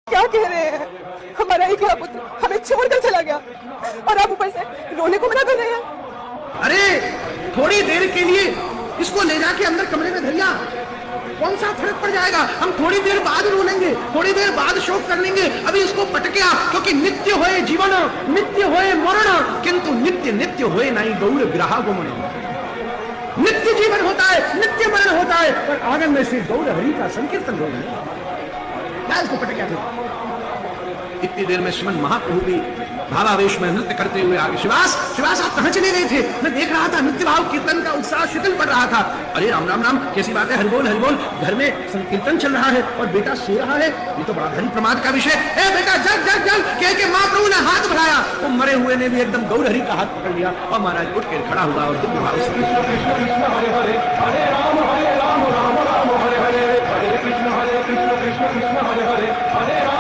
क्या कह रहे हैं? हमारा एक पुत्र हमें छोड़कर चला गया और आप ऊपर से रोने को मना कर रहे हैं। अरे थोड़ी देर के लिए इसको ले जाके अंदर कमरे में धरिया, कौन सा फर्क पड़ जाएगा? हम थोड़ी देर बाद रो लेंगे, थोड़ी देर बाद शोक कर लेंगे। अभी इसको पटकिया, क्योंकि नित्य होए जीवन, नित्य होए मरण, किंतु नित्य नित्य होए नहीं गौर विरहा गुमन। नित्य जीवन होता है, नित्य मरण होता है, पर आंगन में श्री गौर हरि का संकीर्तन हो गया। क्या इसको पटकिया था? इतनी देर में श्रीमन महाप्रभु भी भावावेश में नृत्य करते हुए आगे। शिवास, शिवास आप कहां चले गए थे? मैं देख रहा था नृत्य भाव कीर्तन का उत्साह शिथिल पड़ रहा था। अरे राम राम राम, कैसी बात है? हरिबोल हरिबोल, घर में संकीर्तन चल रहा है और बेटा सो रहा है, ये तो बड़ा भारी प्रमाद का विषय है। बेटा जग जग जग कह के महाप्रभु ने हाथ बढ़ाया, वो मरे हुए ने भी एकदम गौर हरि का हाथ पकड़ लिया और महाराज उठ के खड़ा हुआ और दिव्य भाव से हरे राम हरे राम राम राम हरे हरे, हरे कृष्ण कृष्ण कृष्ण हरे हरे, हरे राम